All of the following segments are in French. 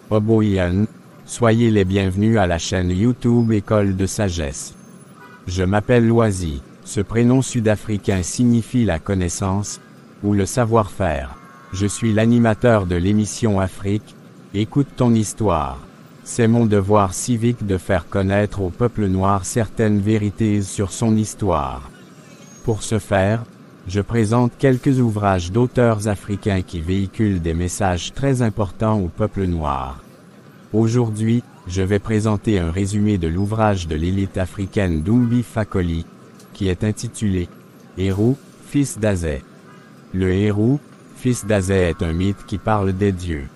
Oboyan, soyez les bienvenus à la chaîne YouTube École de Sagesse. Je m'appelle Loisy, ce prénom sud-africain signifie la connaissance, ou le savoir-faire. Je suis l'animateur de l'émission Afrique, écoute ton histoire. C'est mon devoir civique de faire connaître au peuple noir certaines vérités sur son histoire. Pour ce faire, je présente quelques ouvrages d'auteurs africains qui véhiculent des messages très importants au peuple noir. Aujourd'hui, je vais présenter un résumé de l'ouvrage de l'élite africaine d'Umbi Fakoli, qui est intitulé « Héru, fils d'Azay ». Le Héru, fils d'Azay est un mythe qui parle des dieux.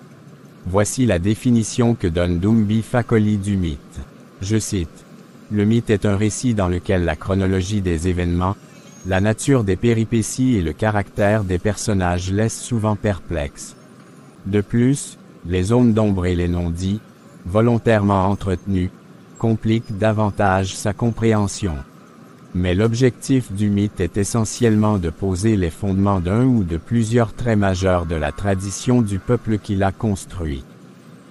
Voici la définition que donne Umbi Fakoli du mythe. Je cite. Le mythe est un récit dans lequel la chronologie des événements, la nature des péripéties et le caractère des personnages laissent souvent perplexes. De plus, les zones d'ombre et les non-dits, volontairement entretenus, compliquent davantage sa compréhension. Mais l'objectif du mythe est essentiellement de poser les fondements d'un ou de plusieurs traits majeurs de la tradition du peuple qui l'a construit.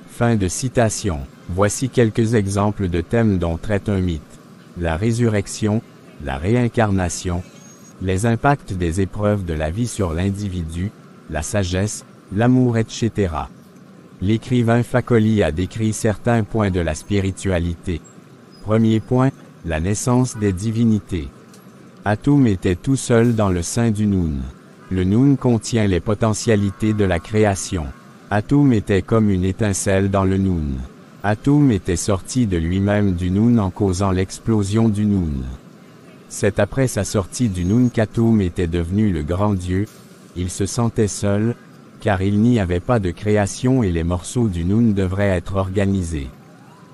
Fin de citation. Voici quelques exemples de thèmes dont traite un mythe. La résurrection, la réincarnation, les impacts des épreuves de la vie sur l'individu, la sagesse, l'amour, etc. L'écrivain Fakoli a décrit certains points de la spiritualité. Premier point, la naissance des divinités. Atum était tout seul dans le sein du Noun. Le Noun contient les potentialités de la création. Atum était comme une étincelle dans le Noun. Atum était sorti de lui-même du Noun en causant l'explosion du Noun. C'est après sa sortie du Noun qu'Atum était devenu le grand Dieu. Il se sentait seul, car il n'y avait pas de création et les morceaux du Noun devraient être organisés.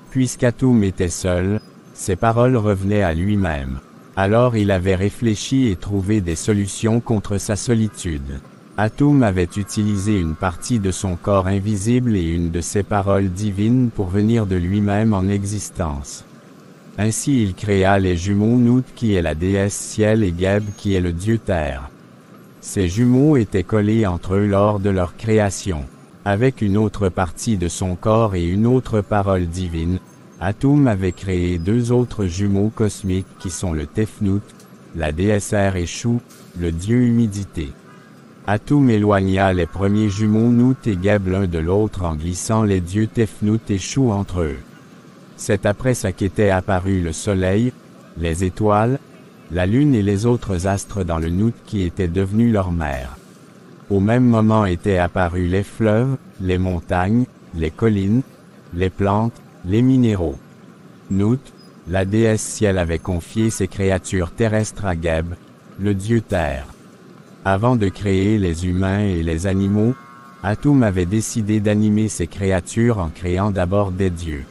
Puisqu'Atum était seul, ses paroles revenaient à lui-même. Alors il avait réfléchi et trouvé des solutions contre sa solitude. Atum avait utilisé une partie de son corps invisible et une de ses paroles divines pour venir de lui-même en existence. Ainsi il créa les jumeaux Nut qui est la déesse ciel et Geb qui est le dieu terre. Ces jumeaux étaient collés entre eux lors de leur création. Avec une autre partie de son corps et une autre parole divine, Atum avait créé deux autres jumeaux cosmiques qui sont le Tefnut, la déesse air et Chou, le dieu humidité. Atum éloigna les premiers jumeaux Nut et Geb l'un de l'autre en glissant les dieux Tefnut et Chou entre eux. C'est après ça qu'étaient apparus le soleil, les étoiles, la lune et les autres astres dans le Nut qui étaient devenus leur mère. Au même moment étaient apparus les fleuves, les montagnes, les collines, les plantes, les minéraux. Nut, la déesse ciel avait confié ses créatures terrestres à Geb, le dieu terre. Avant de créer les humains et les animaux, Atum avait décidé d'animer ces créatures en créant d'abord des dieux.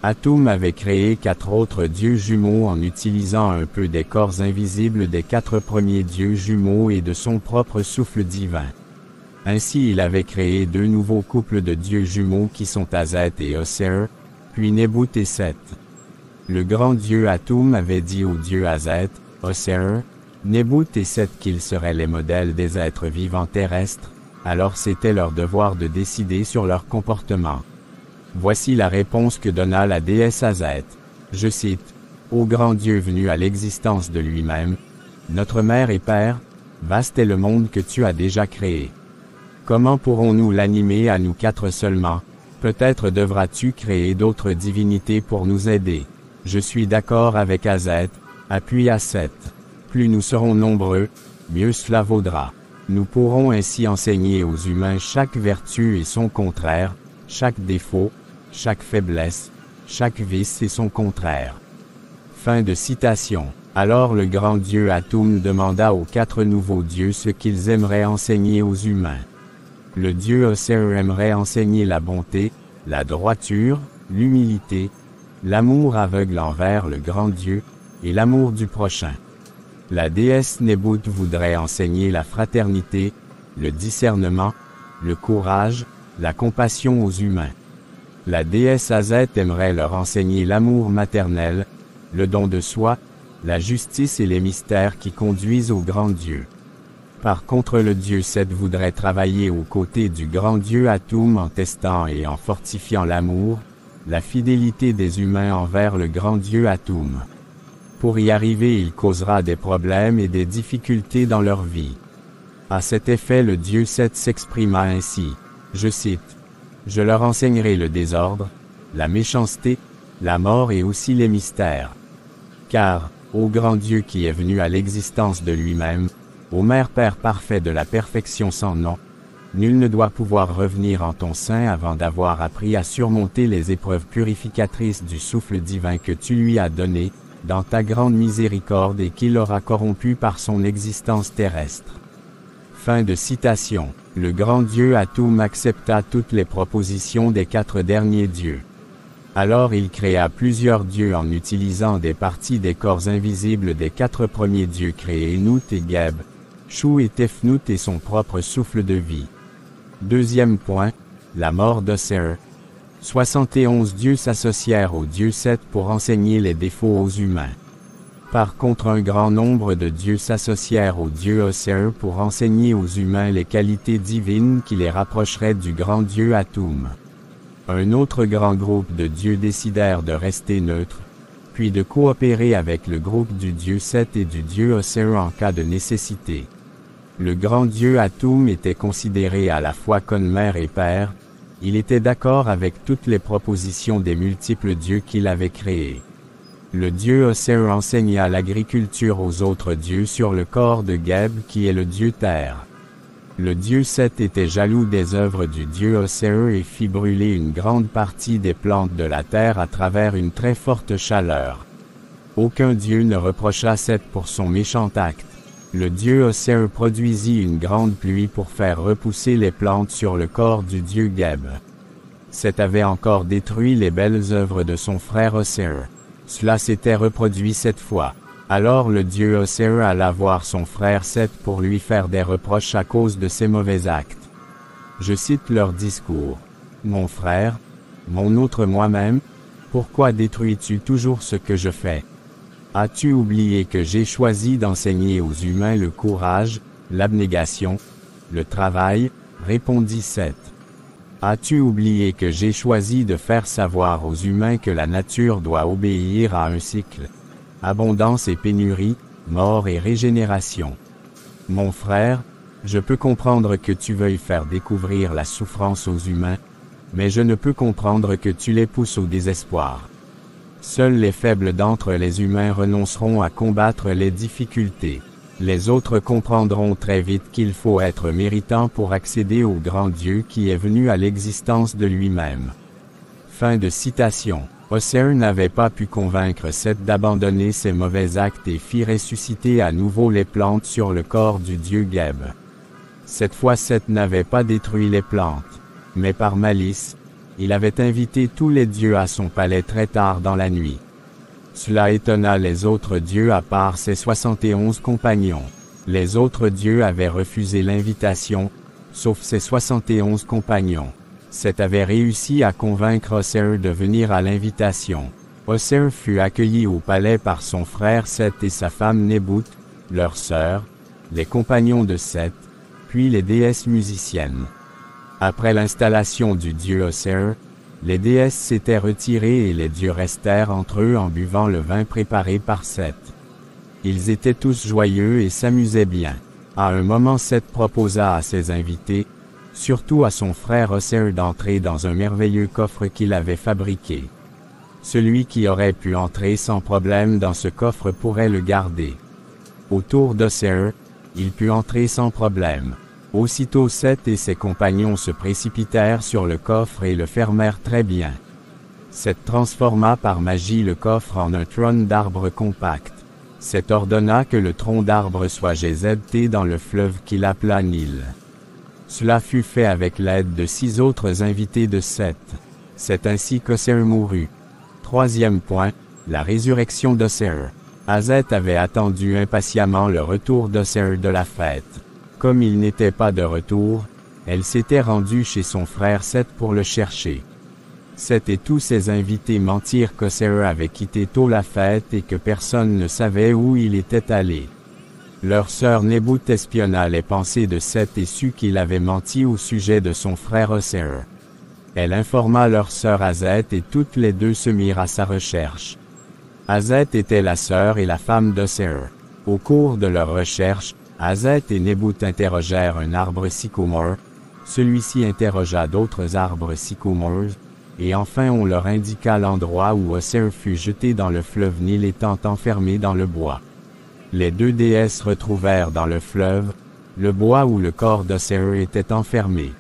Atum avait créé 4 autres dieux jumeaux en utilisant un peu des corps invisibles des 4 premiers dieux jumeaux et de son propre souffle divin. Ainsi il avait créé 2 nouveaux couples de dieux jumeaux qui sont Azet et Oser, puis Nebut et Set. Le grand dieu Atum avait dit aux dieux Azet, Oser, Nebut et Set qu'ils seraient les modèles des êtres vivants terrestres, alors c'était leur devoir de décider sur leur comportement. Voici la réponse que donna la déesse Azet. Je cite. « Ô grand Dieu venu à l'existence de lui-même, notre mère et père, vaste est le monde que tu as déjà créé. Comment pourrons-nous l'animer à nous 4 seulement? Peut-être devras-tu créer d'autres divinités pour nous aider. Je suis d'accord avec Azet, appuie à Set. Plus nous serons nombreux, mieux cela vaudra. Nous pourrons ainsi enseigner aux humains chaque vertu et son contraire, chaque défaut, chaque faiblesse, chaque vice et son contraire. » Fin de citation. Alors le grand dieu Atum demanda aux 4 nouveaux dieux ce qu'ils aimeraient enseigner aux humains. Le dieu Oser aimerait enseigner la bonté, la droiture, l'humilité, l'amour aveugle envers le grand Dieu, et l'amour du prochain. La déesse Nebut voudrait enseigner la fraternité, le discernement, le courage, la compassion aux humains. La déesse Azet aimerait leur enseigner l'amour maternel, le don de soi, la justice et les mystères qui conduisent au grand Dieu. Par contre le dieu Seth voudrait travailler aux côtés du grand dieu Atum en testant et en fortifiant l'amour, la fidélité des humains envers le grand dieu Atum. Pour y arriver il causera des problèmes et des difficultés dans leur vie. À cet effet le dieu Seth s'exprima ainsi, je cite, « Je leur enseignerai le désordre, la méchanceté, la mort et aussi les mystères. Car, ô grand Dieu qui est venu à l'existence de lui-même, ô Mère Père parfait de la perfection sans nom, nul ne doit pouvoir revenir en ton sein avant d'avoir appris à surmonter les épreuves purificatrices du souffle divin que tu lui as donné, dans ta grande miséricorde et qu'il aura corrompu par son existence terrestre. » Fin de citation. Le grand Dieu Atum accepta toutes les propositions des 4 derniers dieux. Alors il créa plusieurs dieux en utilisant des parties des corps invisibles des 4 premiers dieux créés Nut et Geb, Shu et Tefnut et son propre souffle de vie. Deuxième point, la mort d'Oser. 71 dieux s'associèrent au dieu Seth pour enseigner les défauts aux humains. Par contre un grand nombre de dieux s'associèrent au dieu Oser pour enseigner aux humains les qualités divines qui les rapprocheraient du grand dieu Atum. Un autre grand groupe de dieux décidèrent de rester neutres, puis de coopérer avec le groupe du dieu Seth et du dieu Oser en cas de nécessité. Le grand dieu Atum était considéré à la fois comme mère et père, il était d'accord avec toutes les propositions des multiples dieux qu'il avait créés. Le dieu Oser enseigna l'agriculture aux autres dieux sur le corps de Geb qui est le dieu terre. Le dieu Seth était jaloux des œuvres du dieu Oser et fit brûler une grande partie des plantes de la terre à travers une très forte chaleur. Aucun dieu ne reprocha Seth pour son méchant acte. Le dieu Oser produisit une grande pluie pour faire repousser les plantes sur le corps du dieu Geb. Seth avait encore détruit les belles œuvres de son frère Oser. Cela s'était reproduit 7 fois. Alors le dieu Oser alla voir son frère Seth pour lui faire des reproches à cause de ses mauvais actes. Je cite leur discours. « Mon frère, mon autre moi-même, pourquoi détruis-tu toujours ce que je fais? As-tu oublié que j'ai choisi d'enseigner aux humains le courage, l'abnégation, le travail ?» répondit Seth. « As-tu oublié que j'ai choisi de faire savoir aux humains que la nature doit obéir à un cycle? Abondance et pénurie, mort et régénération. Mon frère, je peux comprendre que tu veuilles faire découvrir la souffrance aux humains, mais je ne peux comprendre que tu les pousses au désespoir. Seuls les faibles d'entre les humains renonceront à combattre les difficultés. Les autres comprendront très vite qu'il faut être méritant pour accéder au grand Dieu qui est venu à l'existence de lui-même. » Fin de citation. Oser n'avait pas pu convaincre Seth d'abandonner ses mauvais actes et fit ressusciter à nouveau les plantes sur le corps du dieu Geb. Cette fois Seth n'avait pas détruit les plantes, mais par malice, il avait invité tous les dieux à son palais très tard dans la nuit. Cela étonna les autres dieux à part ses 71 compagnons. Les autres dieux avaient refusé l'invitation, sauf ses 71 compagnons. Seth avait réussi à convaincre Oser de venir à l'invitation. Oser fut accueilli au palais par son frère Seth et sa femme Nebut, leur sœur, les compagnons de Seth, puis les déesses musiciennes. Après l'installation du dieu Oser, les déesses s'étaient retirées et les dieux restèrent entre eux en buvant le vin préparé par Seth. Ils étaient tous joyeux et s'amusaient bien. À un moment Seth proposa à ses invités, surtout à son frère Oser, d'entrer dans un merveilleux coffre qu'il avait fabriqué. Celui qui aurait pu entrer sans problème dans ce coffre pourrait le garder. Autour d'Oser, il put entrer sans problème. Aussitôt Seth et ses compagnons se précipitèrent sur le coffre et le fermèrent très bien. Seth transforma par magie le coffre en un trône d'arbre compact. Seth ordonna que le tronc d'arbre soit jeté dans le fleuve qu'il appela Nil. Cela fut fait avec l'aide de 6 autres invités de Seth. C'est ainsi qu'Oser mourut. Troisième point, la résurrection d'Oser. Azet avait attendu impatiemment le retour d'Oser de la fête. Comme il n'était pas de retour, elle s'était rendue chez son frère Seth pour le chercher. Seth et tous ses invités mentirent qu'Oser avait quitté tôt la fête et que personne ne savait où il était allé. Leur sœur Nébut espionna les pensées de Seth et sut qu'il avait menti au sujet de son frère Osir. Elle informa leur sœur Azet et toutes les deux se mirent à sa recherche. Azet était la sœur et la femme d'Osir. Au cours de leur recherche, Azet et Nébut interrogèrent un arbre sycomore, celui-ci interrogea d'autres arbres sycomores, et enfin on leur indiqua l'endroit où Osir fut jeté dans le fleuve Nil étant enfermé dans le bois. Les deux déesses retrouvèrent dans le fleuve, le bois où le corps d'Osir était enfermé.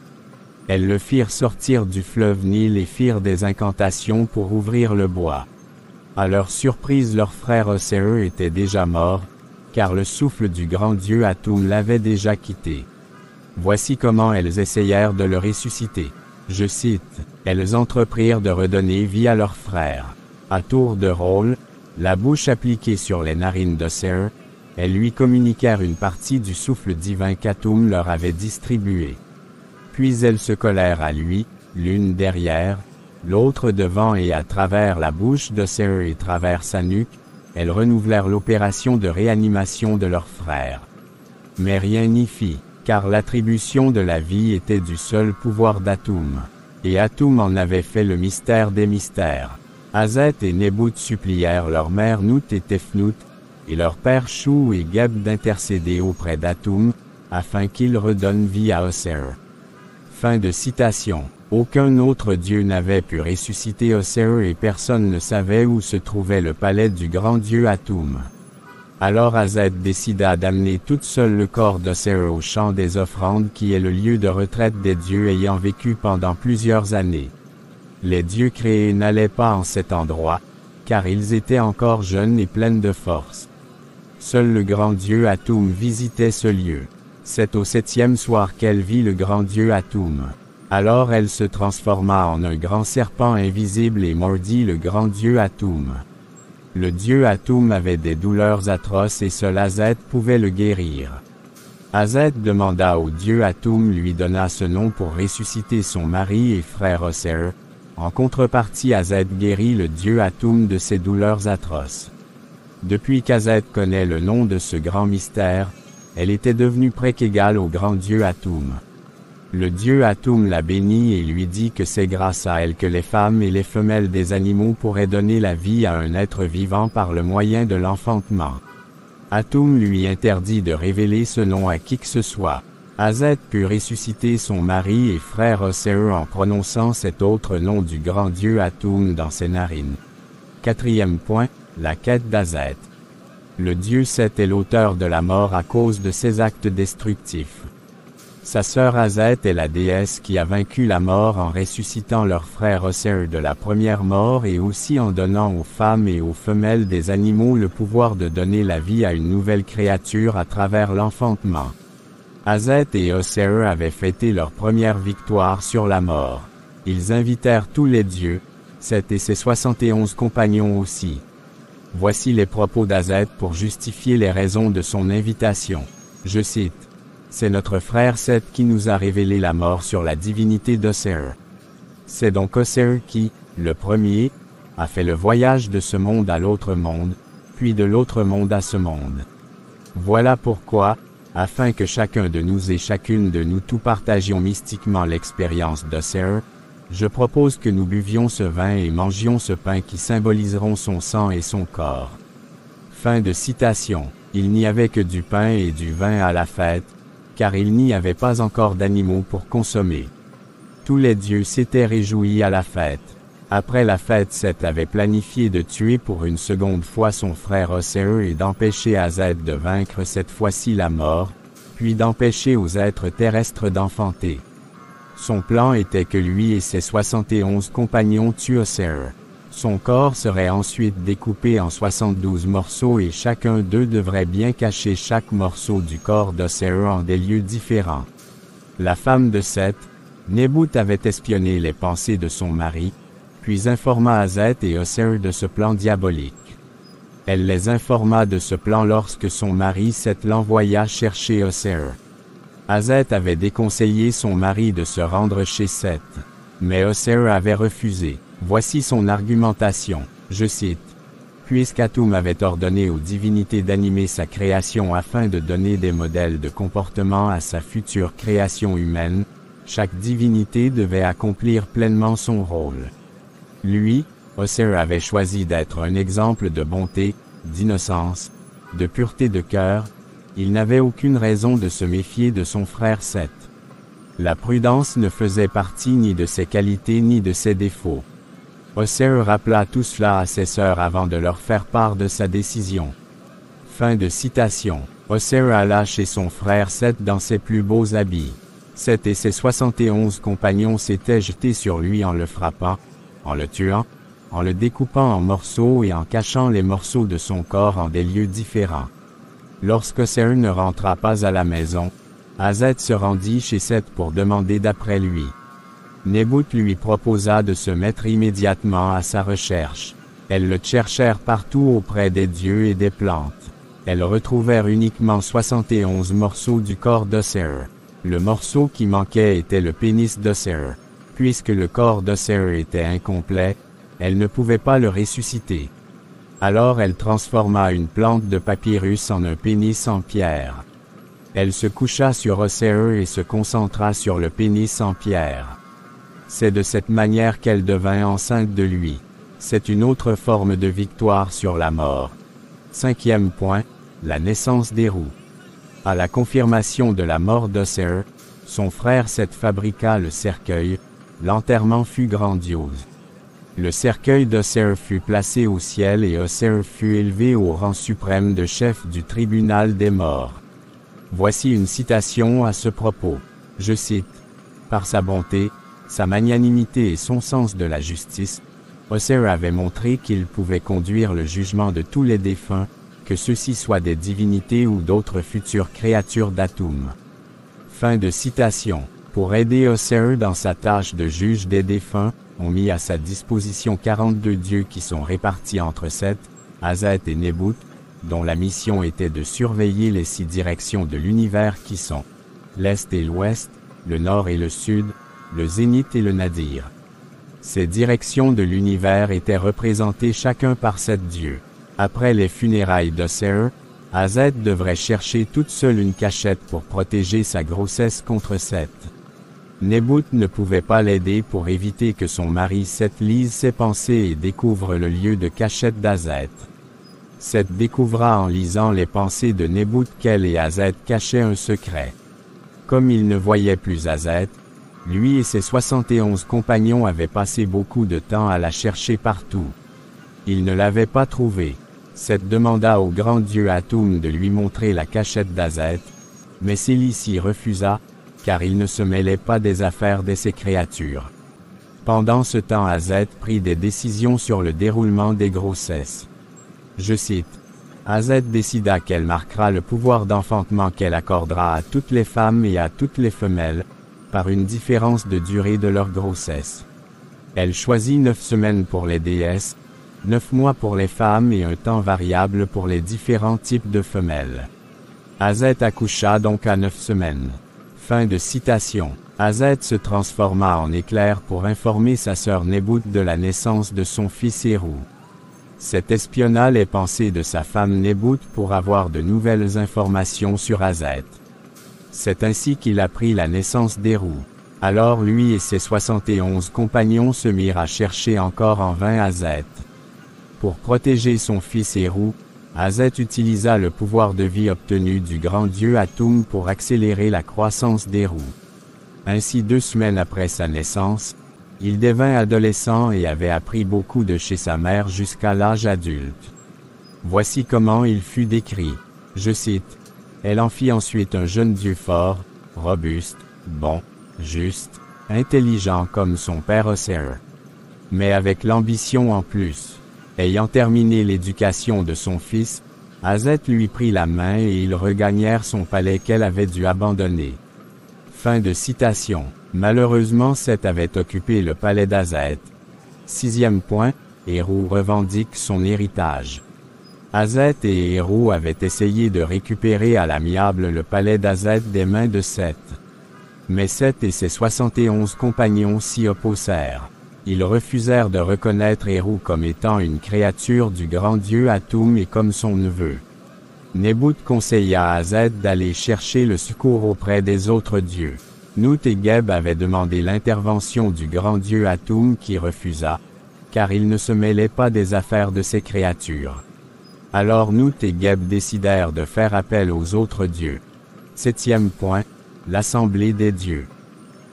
Elles le firent sortir du fleuve Nil et firent des incantations pour ouvrir le bois. À leur surprise leur frère Osir était déjà mort, car le souffle du grand dieu Atum l'avait déjà quitté. Voici comment elles essayèrent de le ressusciter. Je cite, « Elles entreprirent de redonner vie à leur frère. À tour de rôle, la bouche appliquée sur les narines d'Osir, elles lui communiquèrent une partie du souffle divin qu'Atum leur avait distribué. Puis elles se collèrent à lui, l'une derrière, l'autre devant et à travers la bouche d'Osir et travers sa nuque, elles renouvelèrent l'opération de réanimation de leur frère. Mais rien n'y fit, car l'attribution de la vie était du seul pouvoir d'Atum. Et Atum en avait fait le mystère des mystères. Azet et Nébut supplièrent leur mère Nout et Tefnout, et leur père Chou et Geb d'intercéder auprès d'Atum, afin qu'il redonne vie à Osir. Fin de citation. Aucun autre dieu n'avait pu ressusciter Osir et personne ne savait où se trouvait le palais du grand dieu Atum. Alors Azet décida d'amener toute seule le corps d'Osir au champ des offrandes qui est le lieu de retraite des dieux ayant vécu pendant plusieurs années. Les dieux créés n'allaient pas en cet endroit, car ils étaient encore jeunes et pleins de force. Seul le grand dieu Atum visitait ce lieu. C'est au 7e soir qu'elle vit le grand dieu Atum. Alors elle se transforma en un grand serpent invisible et mordit le grand dieu Atum. Le dieu Atum avait des douleurs atroces et seul Azet pouvait le guérir. Azet demanda au dieu Atum lui donna ce nom pour ressusciter son mari et frère Osir. En contrepartie Azet guérit le dieu Atum de ses douleurs atroces. Depuis qu'Azet connaît le nom de ce grand mystère, elle était devenue presque égale au grand dieu Atum. Le dieu Atum la bénit et lui dit que c'est grâce à elle que les femmes et les femelles des animaux pourraient donner la vie à un être vivant par le moyen de l'enfantement. Atum lui interdit de révéler ce nom à qui que ce soit. Azet put ressusciter son mari et frère Osir en prononçant cet autre nom du grand dieu Atum dans ses narines. 4e point, la quête d'Azet. Le dieu Seth est l'auteur de la mort à cause de ses actes destructifs. Sa sœur Azet est la déesse qui a vaincu la mort en ressuscitant leur frère Osir de la première mort et aussi en donnant aux femmes et aux femelles des animaux le pouvoir de donner la vie à une nouvelle créature à travers l'enfantement. Azet et Osir avaient fêté leur première victoire sur la mort. Ils invitèrent tous les dieux, Seth et ses 71 compagnons aussi. Voici les propos d'Azet pour justifier les raisons de son invitation. Je cite. C'est notre frère Seth qui nous a révélé la mort sur la divinité d'Osir. C'est donc Osir qui, le premier, a fait le voyage de ce monde à l'autre monde, puis de l'autre monde à ce monde. Voilà pourquoi, afin que chacun de nous et chacune de nous tout partagions mystiquement l'expérience d'Osir, je propose que nous buvions ce vin et mangions ce pain qui symboliseront son sang et son corps. Fin de citation. Il n'y avait que du pain et du vin à la fête, car il n'y avait pas encore d'animaux pour consommer. Tous les dieux s'étaient réjouis à la fête. Après la fête, Seth avait planifié de tuer pour une seconde fois son frère Osir et d'empêcher Azet de vaincre cette fois-ci la mort, puis d'empêcher aux êtres terrestres d'enfanter. Son plan était que lui et ses 71 compagnons tuent Osir. Son corps serait ensuite découpé en 72 morceaux et chacun d'eux devrait bien cacher chaque morceau du corps d'Osir en des lieux différents. La femme de Seth, Nébut avait espionné les pensées de son mari, puis informa Azet et Osir de ce plan diabolique. Elle les informa de ce plan lorsque son mari Seth l'envoya chercher Osir. Azet avait déconseillé son mari de se rendre chez Seth, mais Osir avait refusé. Voici son argumentation, je cite. « Puisqu'Atum avait ordonné aux divinités d'animer sa création afin de donner des modèles de comportement à sa future création humaine, chaque divinité devait accomplir pleinement son rôle. Lui, Oser avait choisi d'être un exemple de bonté, d'innocence, de pureté de cœur. Il n'avait aucune raison de se méfier de son frère Seth. La prudence ne faisait partie ni de ses qualités ni de ses défauts. Oser rappela tout cela à ses sœurs avant de leur faire part de sa décision. Fin de citation. Oser alla chez son frère Seth dans ses plus beaux habits. Seth et ses 71 compagnons s'étaient jetés sur lui en le frappant, en le tuant, en le découpant en morceaux et en cachant les morceaux de son corps en des lieux différents. Lorsqu'Oser ne rentra pas à la maison, Azet se rendit chez Seth pour demander d'après lui. Nebut lui proposa de se mettre immédiatement à sa recherche. Elles le cherchèrent partout auprès des dieux et des plantes. Elles retrouvèrent uniquement 71 morceaux du corps d'Oser. Le morceau qui manquait était le pénis d'Oser. Puisque le corps d'Oser était incomplet, elle ne pouvait pas le ressusciter. Alors elle transforma une plante de papyrus en un pénis en pierre. Elle se coucha sur Oser et se concentra sur le pénis en pierre. C'est de cette manière qu'elle devint enceinte de lui. C'est une autre forme de victoire sur la mort. 5e point, la naissance d'Héru. À la confirmation de la mort d'Oser, son frère Seth fabriqua le cercueil. L'enterrement fut grandiose. Le cercueil d'Oser fut placé au ciel et Oser fut élevé au rang suprême de chef du tribunal des morts. Voici une citation à ce propos. Je cite. « Par sa bonté, sa magnanimité et son sens de la justice, Oser avait montré qu'il pouvait conduire le jugement de tous les défunts, que ceux-ci soient des divinités ou d'autres futures créatures d'Atum. » Fin de citation. Pour aider Oser dans sa tâche de juge des défunts, on mit à sa disposition 42 dieux qui sont répartis entre Seth, Azet et Nebut, dont la mission était de surveiller les 6 directions de l'univers qui sont l'Est et l'Ouest, le Nord et le Sud, le Zénith et le Nadir. Ces directions de l'univers étaient représentées chacun par 7 dieux. Après les funérailles d'Oser, Azet devrait chercher toute seule une cachette pour protéger sa grossesse contre Seth. Nebut ne pouvait pas l'aider pour éviter que son mari Seth lise ses pensées et découvre le lieu de cachette d'Azet. Seth découvra en lisant les pensées de Nebut qu'elle et Azet cachaient un secret. Comme il ne voyait plus Azet, lui et ses 71 compagnons avaient passé beaucoup de temps à la chercher partout. Ils ne l'avaient pas trouvée. Seth demanda au grand dieu Atum de lui montrer la cachette d'Azet, mais Célicie refusa, car il ne se mêlait pas des affaires de ses créatures. Pendant ce temps Azet prit des décisions sur le déroulement des grossesses. Je cite. Azet décida qu'elle marquera le pouvoir d'enfantement qu'elle accordera à toutes les femmes et à toutes les femelles, par une différence de durée de leur grossesse. Elle choisit 9 semaines pour les déesses, 9 mois pour les femmes et un temps variable pour les différents types de femelles. Azet accoucha donc à 9 semaines. Fin de citation. Azet se transforma en éclair pour informer sa sœur Nebut de la naissance de son fils Héru. Cet espionna les pensées de sa femme Nebut pour avoir de nouvelles informations sur Azet. C'est ainsi qu'il apprit la naissance d'Héru. Alors lui et ses 71 compagnons se mirent à chercher encore en vain Azet. Pour protéger son fils Héru, Azet utilisa le pouvoir de vie obtenu du grand dieu Atum pour accélérer la croissance d'Héru. Ainsi 2 semaines après sa naissance, il devint adolescent et avait appris beaucoup de chez sa mère jusqu'à l'âge adulte. Voici comment il fut décrit. Je cite. Elle en fit ensuite un jeune dieu fort, robuste, bon, juste, intelligent comme son père Oser. Mais avec l'ambition en plus. Ayant terminé l'éducation de son fils, Azet lui prit la main et ils regagnèrent son palais qu'elle avait dû abandonner. Fin de citation. Malheureusement Seth avait occupé le palais d'Azet. 6e point, Héru revendique son héritage. Azet et Héru avaient essayé de récupérer à l'amiable le palais d'Azet des mains de Seth. Mais Seth et ses 71 compagnons s'y opposèrent. Ils refusèrent de reconnaître Héru comme étant une créature du grand dieu Atum et comme son neveu. Nebut conseilla à Azet d'aller chercher le secours auprès des autres dieux. Nut et Geb avaient demandé l'intervention du grand dieu Atum qui refusa, car il ne se mêlait pas des affaires de ces créatures. Alors Nut et Geb décidèrent de faire appel aux autres dieux. 7e point, l'assemblée des dieux.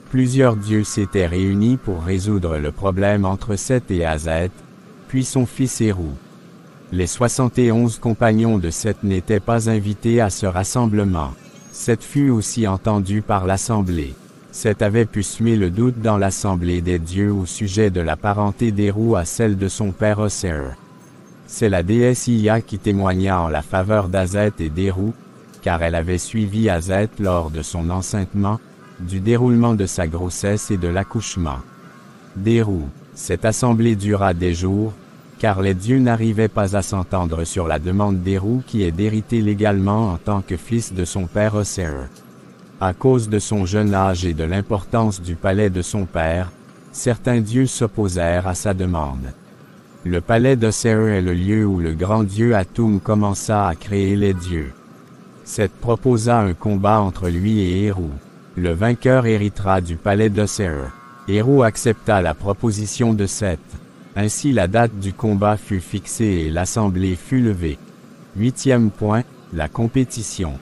Plusieurs dieux s'étaient réunis pour résoudre le problème entre Seth et Azet, puis son fils Héru. Les 71 compagnons de Seth n'étaient pas invités à ce rassemblement. Seth fut aussi entendu par l'assemblée. Seth avait pu semer le doute dans l'assemblée des dieux au sujet de la parenté d'Héru à celle de son père Oser. C'est la déesse Ia qui témoigna en la faveur d'Azet et d'Héru, car elle avait suivi Azet lors de son enseignement, du déroulement de sa grossesse et de l'accouchement d'Héru. Cette assemblée dura des jours, car les dieux n'arrivaient pas à s'entendre sur la demande d'Héru qui est d'hériter légalement en tant que fils de son père Oser. À cause de son jeune âge et de l'importance du palais de son père, certains dieux s'opposèrent à sa demande. Le palais d'Oser est le lieu où le grand dieu Atum commença à créer les dieux. Seth proposa un combat entre lui et Héru. Le vainqueur héritera du palais d'Oser. Héru accepta la proposition de Seth. Ainsi la date du combat fut fixée et l'assemblée fut levée. 8e point, la compétition.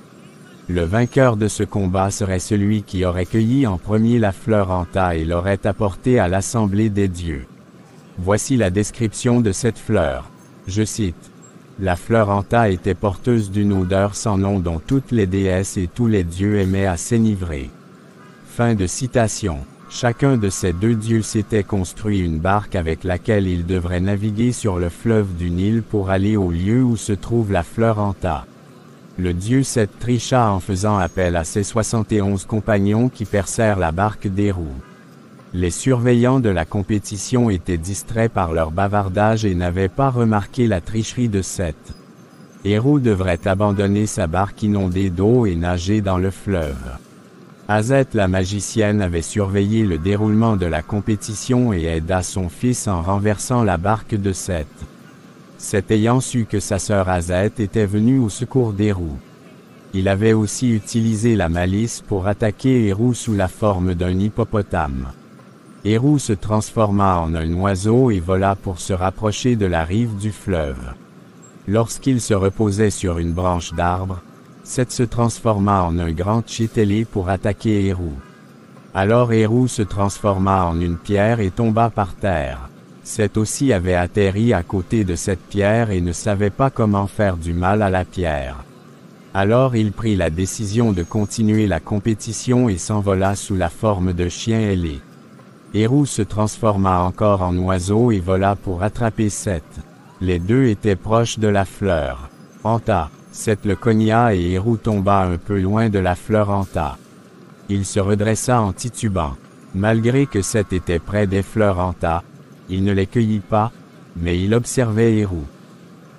Le vainqueur de ce combat serait celui qui aurait cueilli en premier la fleur Anta et l'aurait apportée à l'assemblée des dieux. Voici la description de cette fleur. Je cite. La fleur Anta était porteuse d'une odeur sans nom dont toutes les déesses et tous les dieux aimaient à s'enivrer. Fin de citation. Chacun de ces deux dieux s'était construit une barque avec laquelle il devrait naviguer sur le fleuve du Nil pour aller au lieu où se trouve la fleur Anta. Le dieu Seth tricha en faisant appel à ses 71 compagnons qui percèrent la barque d'Héru. Les surveillants de la compétition étaient distraits par leur bavardage et n'avaient pas remarqué la tricherie de Seth. Héru devrait abandonner sa barque inondée d'eau et nager dans le fleuve. Azet la magicienne avait surveillé le déroulement de la compétition et aida son fils en renversant la barque de Seth. Seth ayant su que sa sœur Azet était venue au secours d'Héru. Il avait aussi utilisé la malice pour attaquer Héru sous la forme d'un hippopotame. Héru se transforma en un oiseau et vola pour se rapprocher de la rive du fleuve. Lorsqu'il se reposait sur une branche d'arbre, Seth se transforma en un grand tchitélé pour attaquer Héru. Alors Héru se transforma en une pierre et tomba par terre. Seth aussi avait atterri à côté de cette pierre et ne savait pas comment faire du mal à la pierre. Alors il prit la décision de continuer la compétition et s'envola sous la forme de chien ailé. Héru se transforma encore en oiseau et vola pour attraper Seth. Les deux étaient proches de la fleur Anta. Seth le cogna et Héru tomba un peu loin de la fleur Anta. Il se redressa en titubant. Malgré que Seth était près des fleurs Anta, il ne les cueillit pas, mais il observait Héru.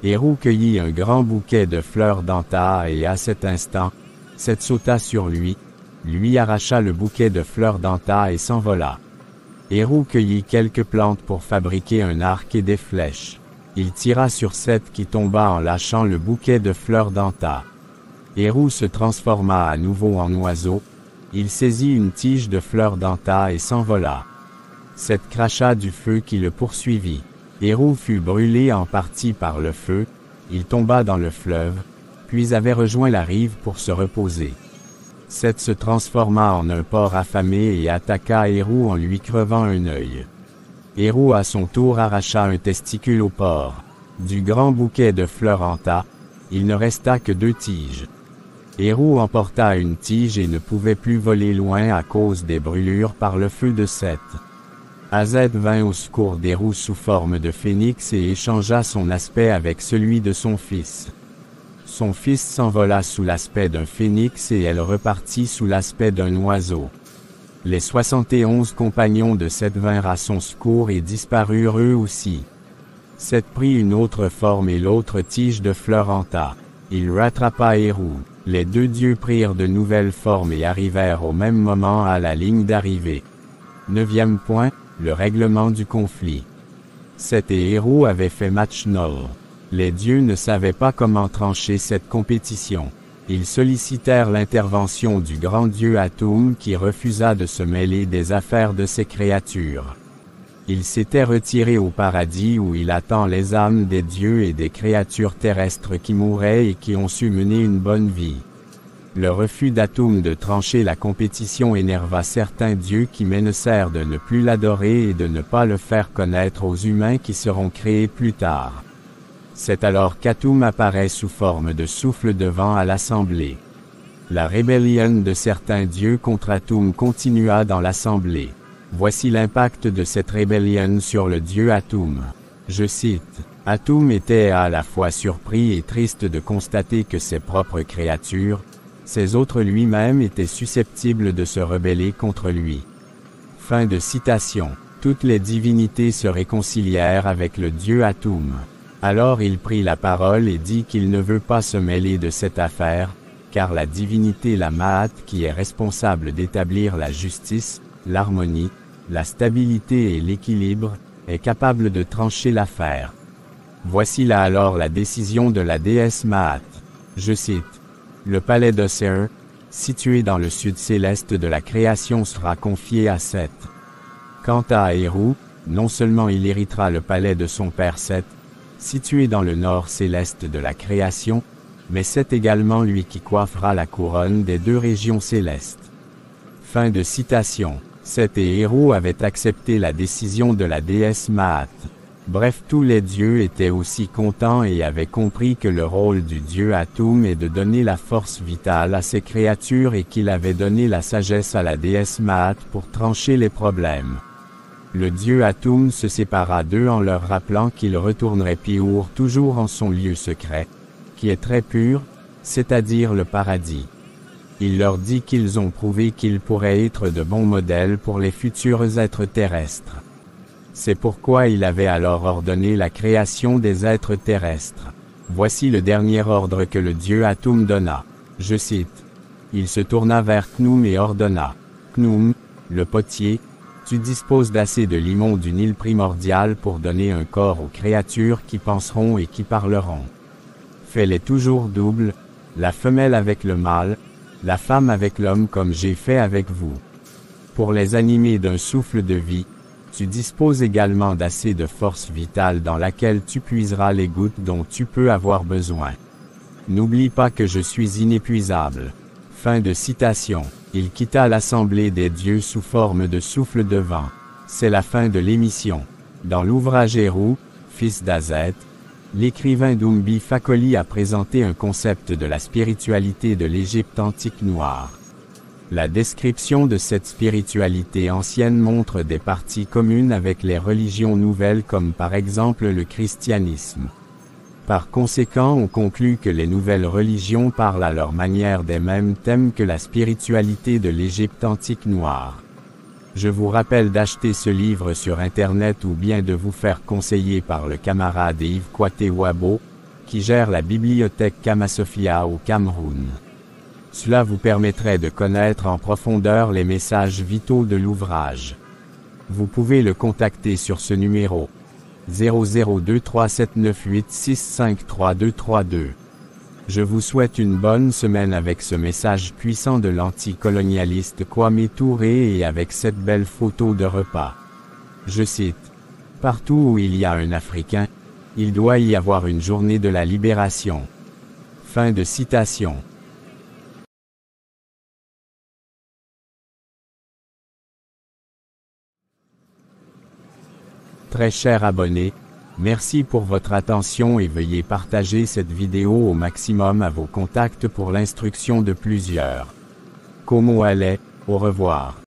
Héru cueillit un grand bouquet de fleurs d'Anta et à cet instant, Seth sauta sur lui arracha le bouquet de fleurs d'Anta et s'envola. Héru cueillit quelques plantes pour fabriquer un arc et des flèches. Il tira sur Seth qui tomba en lâchant le bouquet de fleurs d'Anta. Héru se transforma à nouveau en oiseau. Il saisit une tige de fleurs d'Anta et s'envola. Seth cracha du feu qui le poursuivit. Héru fut brûlé en partie par le feu, il tomba dans le fleuve, puis avait rejoint la rive pour se reposer. Seth se transforma en un porc affamé et attaqua Héru en lui crevant un œil. Héru à son tour arracha un testicule au porc. Du grand bouquet de fleurs Anta, il ne resta que 2 tiges. Héru emporta une tige et ne pouvait plus voler loin à cause des brûlures par le feu de Seth. Azet vint au secours d'Héru sous forme de phénix et échangea son aspect avec celui de son fils. Son fils s'envola sous l'aspect d'un phénix et elle repartit sous l'aspect d'un oiseau. Les 71 compagnons de Seth vinrent à son secours et disparurent eux aussi. Seth prit une autre forme et l'autre tige de fleur Anta. Il rattrapa Héru. Les 2 dieux prirent de nouvelles formes et arrivèrent au même moment à la ligne d'arrivée. 9e point, le règlement du conflit. Seth et Héros avaient fait match nul. Les dieux ne savaient pas comment trancher cette compétition. Ils sollicitèrent l'intervention du grand dieu Atum qui refusa de se mêler des affaires de ses créatures. Il s'était retiré au paradis où il attend les âmes des dieux et des créatures terrestres qui mouraient et qui ont su mener une bonne vie. Le refus d'Atum de trancher la compétition énerva certains dieux qui menacèrent de ne plus l'adorer et de ne pas le faire connaître aux humains qui seront créés plus tard. C'est alors qu'Atum apparaît sous forme de souffle de vent à l'assemblée. La rébellion de certains dieux contre Atum continua dans l'assemblée. Voici l'impact de cette rébellion sur le dieu Atum. Je cite, « Atum était à la fois surpris et triste de constater que ses propres créatures, ses autres lui-même étaient susceptibles de se rebeller contre lui. » Fin de citation. Toutes les divinités se réconcilièrent avec le dieu Atum. Alors il prit la parole et dit qu'il ne veut pas se mêler de cette affaire, car la divinité la Ma'at qui est responsable d'établir la justice, l'harmonie, la stabilité et l'équilibre, est capable de trancher l'affaire. Voici là alors la décision de la déesse Ma'at. Je cite, « Le palais d'Oséer, situé dans le sud céleste de la création sera confié à Seth. Quant à Héru, non seulement il héritera le palais de son père Seth, situé dans le nord céleste de la création, mais c'est également lui qui coiffera la couronne des deux régions célestes. » Fin de citation. Seth et Héru avaient accepté la décision de la déesse Ma'at. Bref, tous les dieux étaient aussi contents et avaient compris que le rôle du dieu Atum est de donner la force vitale à ses créatures et qu'il avait donné la sagesse à la déesse Ma'at pour trancher les problèmes. Le dieu Atum se sépara d'eux en leur rappelant qu'il retournerait Piour toujours en son lieu secret, qui est très pur, c'est-à-dire le paradis. Il leur dit qu'ils ont prouvé qu'ils pourraient être de bons modèles pour les futurs êtres terrestres. C'est pourquoi il avait alors ordonné la création des êtres terrestres. Voici le dernier ordre que le dieu Atum donna. Je cite. Il se tourna vers Khnum et ordonna. Khnum, le potier, tu disposes d'assez de limon d'une île primordiale pour donner un corps aux créatures qui penseront et qui parleront. Fais-les toujours doubles, la femelle avec le mâle, la femme avec l'homme comme j'ai fait avec vous. Pour les animer d'un souffle de vie, tu disposes également d'assez de force vitale dans laquelle tu puiseras les gouttes dont tu peux avoir besoin. N'oublie pas que je suis inépuisable. Fin de citation. Il quitta l'assemblée des dieux sous forme de souffle de vent. C'est la fin de l'émission. Dans l'ouvrage Héru, fils d'Azet, l'écrivain Dumbi Fakoli a présenté un concept de la spiritualité de l'Égypte antique noire. La description de cette spiritualité ancienne montre des parties communes avec les religions nouvelles comme par exemple le christianisme. Par conséquent, on conclut que les nouvelles religions parlent à leur manière des mêmes thèmes que la spiritualité de l'Égypte antique noire. Je vous rappelle d'acheter ce livre sur Internet ou bien de vous faire conseiller par le camarade Yves Kwate-Wabo, qui gère la bibliothèque Kamasophia au Cameroun. Cela vous permettrait de connaître en profondeur les messages vitaux de l'ouvrage. Vous pouvez le contacter sur ce numéro 00237986533232. Je vous souhaite une bonne semaine avec ce message puissant de l'anticolonialiste Kwame Touré et avec cette belle photo de repas. Je cite. « Partout où il y a un Africain, il doit y avoir une journée de la libération. » Fin de citation. Très chers abonnés, merci pour votre attention et veuillez partager cette vidéo au maximum à vos contacts pour l'instruction de plusieurs. Como allez, au revoir.